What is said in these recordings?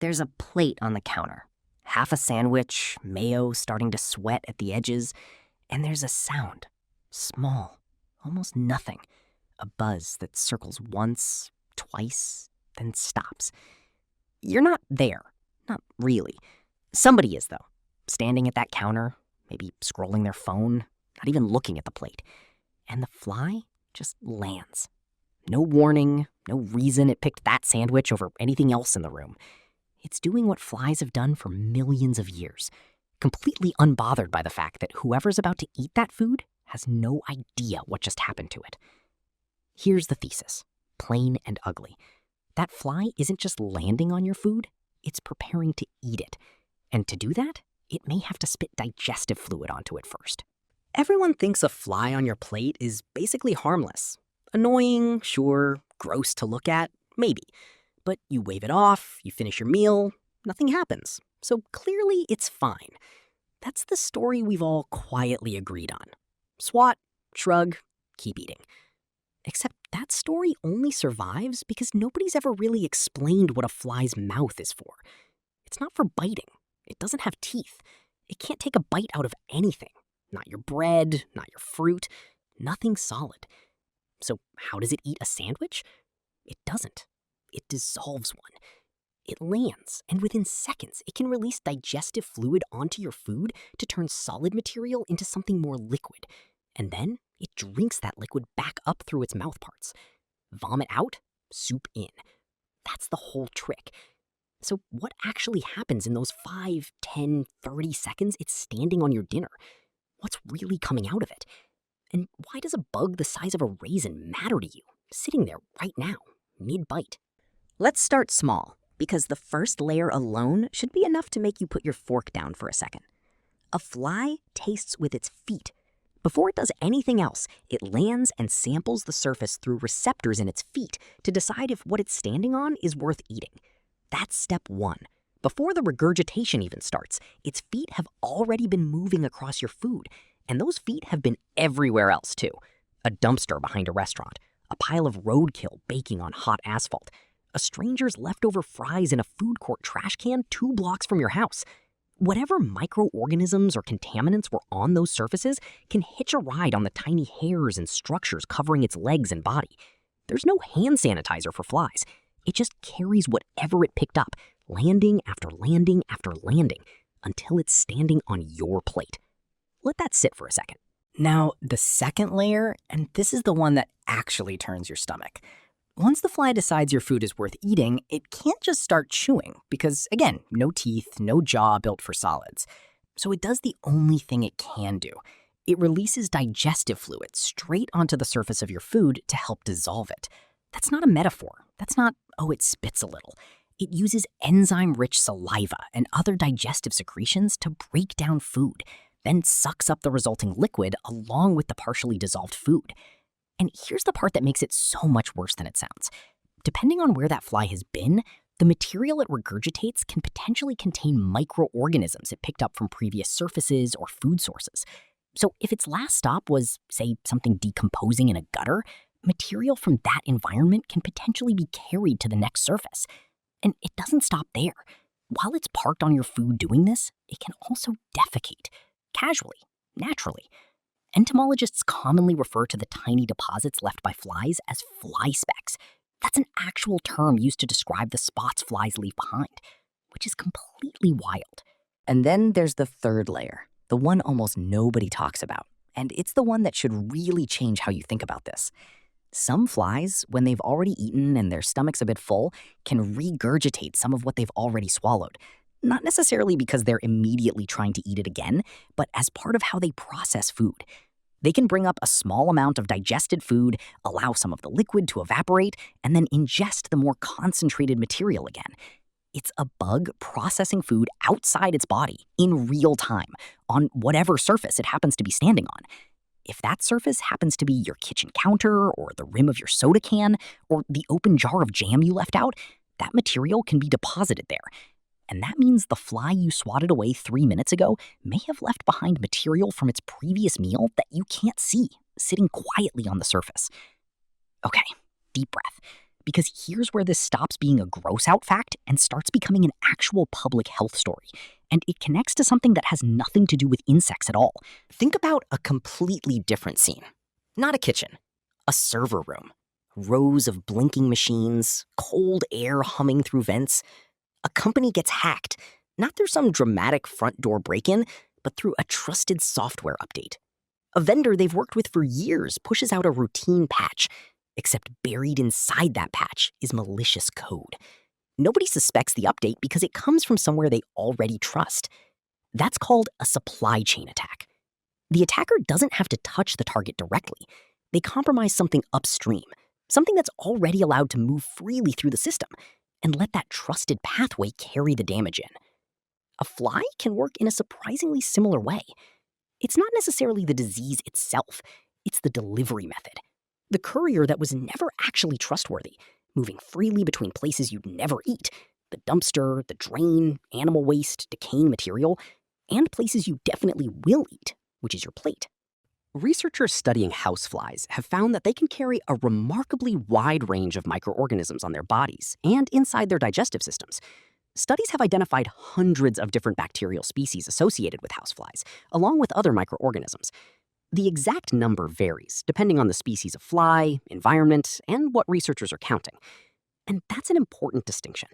There's a plate on the counter, half a sandwich, mayo starting to sweat at the edges, and there's a sound. Small, almost nothing. A buzz that circles once, twice, then stops. You're not there. Not really. Somebody is, though. Standing at that counter, maybe scrolling their phone, not even looking at the plate. And the fly just lands. No warning, no reason it picked that sandwich over anything else in the room. It's doing what flies have done for millions of years, completely unbothered by the fact that whoever's about to eat that food has no idea what just happened to it. Here's the thesis, plain and ugly. That fly isn't just landing on your food, it's preparing to eat it. And to do that, it may have to spit digestive fluid onto it first. Everyone thinks a fly on your plate is basically harmless. Annoying, sure, gross to look at, maybe. But you wave it off, you finish your meal, nothing happens. So clearly it's fine. That's the story we've all quietly agreed on. Swat, shrug, keep eating. Except that story only survives because nobody's ever really explained what a fly's mouth is for. It's not for biting. It doesn't have teeth. It can't take a bite out of anything. Not your bread, not your fruit, nothing solid. So how does it eat a sandwich? It doesn't. It dissolves one. It lands, and within seconds, it can release digestive fluid onto your food to turn solid material into something more liquid. And then it drinks that liquid back up through its mouth parts. Vomit out, soup in. That's the whole trick. So what actually happens in those 5, 10, 30 seconds it's standing on your dinner? What's really coming out of it? And why does a bug the size of a raisin matter to you, sitting there right now, mid-bite? Let's start small, because the first layer alone should be enough to make you put your fork down for a second. A fly tastes with its feet. Before it does anything else, it lands and samples the surface through receptors in its feet to decide if what it's standing on is worth eating. That's step one. Before the regurgitation even starts, its feet have already been moving across your food, and those feet have been everywhere else too. A dumpster behind a restaurant, a pile of roadkill baking on hot asphalt, a stranger's leftover fries in a food court trash can 2 blocks from your house. Whatever microorganisms or contaminants were on those surfaces can hitch a ride on the tiny hairs and structures covering its legs and body. There's no hand sanitizer for flies. It just carries whatever it picked up, landing after landing after landing, until it's standing on your plate. Let that sit for a second. Now, the second layer, and this is the one that actually turns your stomach. Once the fly decides your food is worth eating, it can't just start chewing because, again, no teeth, no jaw built for solids. So it does the only thing it can do. It releases digestive fluid straight onto the surface of your food to help dissolve it. That's not a metaphor. That's not, oh, it spits a little. It uses enzyme-rich saliva and other digestive secretions to break down food, then sucks up the resulting liquid along with the partially dissolved food. And here's the part that makes it so much worse than it sounds. Depending on where that fly has been, the material it regurgitates can potentially contain microorganisms it picked up from previous surfaces or food sources. So if its last stop was, say, something decomposing in a gutter, material from that environment can potentially be carried to the next surface. And it doesn't stop there. While it's parked on your food doing this, it can also defecate, casually, naturally. Entomologists commonly refer to the tiny deposits left by flies as fly specks. That's an actual term used to describe the spots flies leave behind, which is completely wild. And then there's the third layer, the one almost nobody talks about. And it's the one that should really change how you think about this. Some flies, when they've already eaten and their stomach's a bit full, can regurgitate some of what they've already swallowed. Not necessarily because they're immediately trying to eat it again, but as part of how they process food. They can bring up a small amount of digested food, allow some of the liquid to evaporate, and then ingest the more concentrated material again. It's a bug processing food outside its body in real time on whatever surface it happens to be standing on. If that surface happens to be your kitchen counter or the rim of your soda can or the open jar of jam you left out, that material can be deposited there. And that means the fly you swatted away 3 minutes ago may have left behind material from its previous meal that you can't see, sitting quietly on the surface. Okay, deep breath. Because here's where this stops being a gross out fact and starts becoming an actual public health story. And it connects to something that has nothing to do with insects at all. Think about a completely different scene. Not a kitchen, a server room. Rows of blinking machines, cold air humming through vents. A company gets hacked, not through some dramatic front door break-in, but through a trusted software update. A vendor they've worked with for years pushes out a routine patch, except buried inside that patch is malicious code. Nobody suspects the update because it comes from somewhere they already trust. That's called a supply chain attack. The attacker doesn't have to touch the target directly. They compromise something upstream, something that's already allowed to move freely through the system, and let that trusted pathway carry the damage in. A fly can work in a surprisingly similar way. It's not necessarily the disease itself, it's the delivery method. The courier that was never actually trustworthy, moving freely between places you'd never eat, the dumpster, the drain, animal waste, decaying material, and places you definitely will eat, which is your plate. Researchers studying houseflies have found that they can carry a remarkably wide range of microorganisms on their bodies and inside their digestive systems. Studies have identified hundreds of different bacterial species associated with houseflies, along with other microorganisms. The exact number varies depending on the species of fly, environment, and what researchers are counting. And that's an important distinction.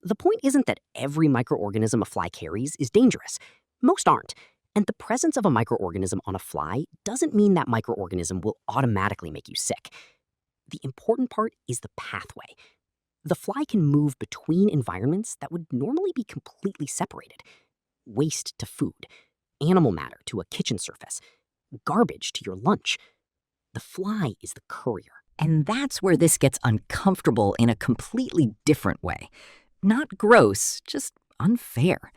The point isn't that every microorganism a fly carries is dangerous. Most aren't. And the presence of a microorganism on a fly doesn't mean that microorganism will automatically make you sick. The important part is the pathway. The fly can move between environments that would normally be completely separated. Waste to food, animal matter to a kitchen surface, garbage to your lunch. The fly is the courier. And that's where this gets uncomfortable in a completely different way. Not gross, just unfair.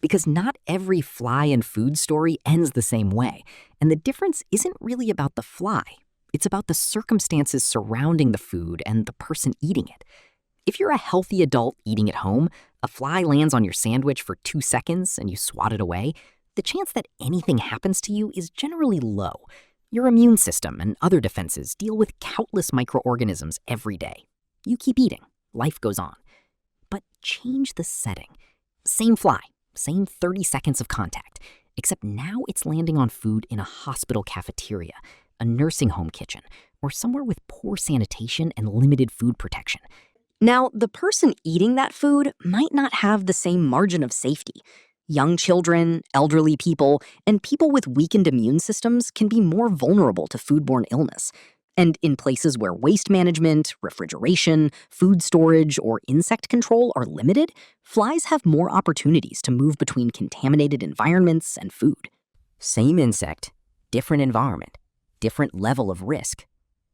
Because not every fly and food story ends the same way. And the difference isn't really about the fly. It's about the circumstances surrounding the food and the person eating it. If you're a healthy adult eating at home, a fly lands on your sandwich for 2 seconds and you swat it away, the chance that anything happens to you is generally low. Your immune system and other defenses deal with countless microorganisms every day. You keep eating, life goes on. But change the setting. Same fly, same 30 seconds of contact, except now it's landing on food in a hospital cafeteria, a nursing home kitchen, or somewhere with poor sanitation and limited food protection. Now, the person eating that food might not have the same margin of safety. Young children, elderly people, and people with weakened immune systems can be more vulnerable to foodborne illness. And in places where waste management, refrigeration, food storage, or insect control are limited, flies have more opportunities to move between contaminated environments and food. Same insect, different environment, different level of risk.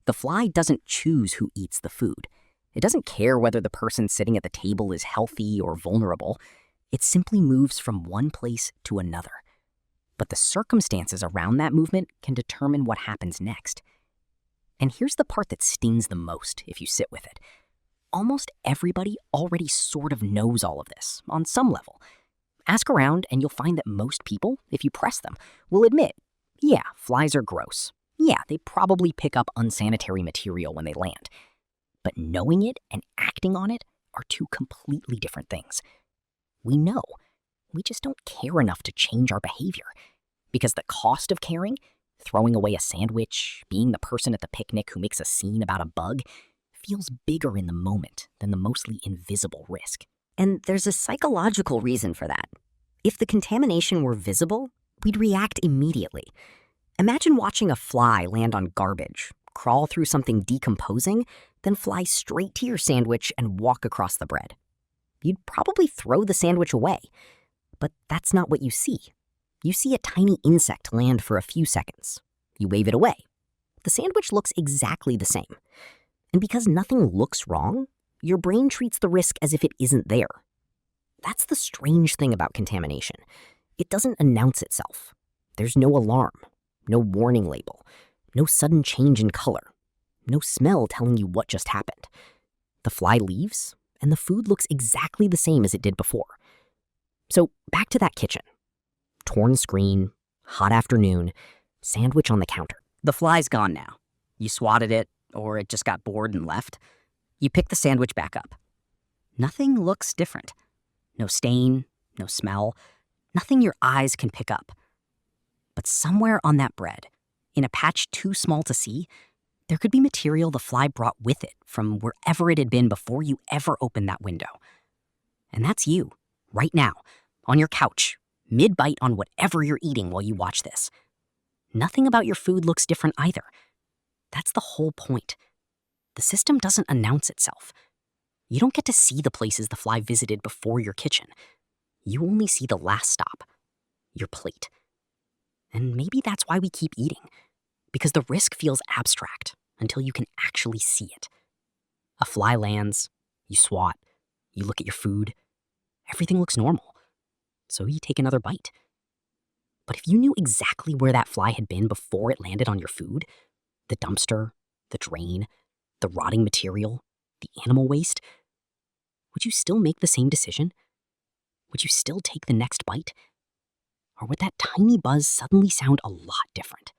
The fly doesn't choose who eats the food. It doesn't care whether the person sitting at the table is healthy or vulnerable. It simply moves from one place to another. But the circumstances around that movement can determine what happens next. And here's the part that stings the most if you sit with it. Almost everybody already sort of knows all of this, on some level. Ask around and you'll find that most people, if you press them, will admit, yeah, flies are gross. Yeah, they probably pick up unsanitary material when they land. But knowing it and acting on it are two completely different things. We know. We just don't care enough to change our behavior. Because the cost of caring, throwing away a sandwich, being the person at the picnic who makes a scene about a bug, feels bigger in the moment than the mostly invisible risk. And there's a psychological reason for that. If the contamination were visible, we'd react immediately. Imagine watching a fly land on garbage, crawl through something decomposing, then fly straight to your sandwich and walk across the bread. You'd probably throw the sandwich away. But that's not what you see. You see a tiny insect land for a few seconds. You wave it away. The sandwich looks exactly the same. And because nothing looks wrong, your brain treats the risk as if it isn't there. That's the strange thing about contamination. It doesn't announce itself. There's no alarm, no warning label, no sudden change in color, no smell telling you what just happened. The fly leaves, and the food looks exactly the same as it did before. So back to that kitchen. Torn screen, hot afternoon, sandwich on the counter. The fly's gone now. You swatted it, or it just got bored and left. You pick the sandwich back up. Nothing looks different. No stain, no smell, nothing your eyes can pick up. But somewhere on that bread, in a patch too small to see, there could be material the fly brought with it from wherever it had been before you ever opened that window. And that's you, right now, on your couch, mid-bite on whatever you're eating while you watch this. Nothing about your food looks different either. That's the whole point. The system doesn't announce itself. You don't get to see the places the fly visited before your kitchen. You only see the last stop, your plate. And maybe that's why we keep eating, because the risk feels abstract until you can actually see it. A fly lands, you swat, you look at your food, everything looks normal. So you take another bite. But if you knew exactly where that fly had been before it landed on your food, the dumpster, the drain, the rotting material, the animal waste, would you still make the same decision? Would you still take the next bite? Or would that tiny buzz suddenly sound a lot different?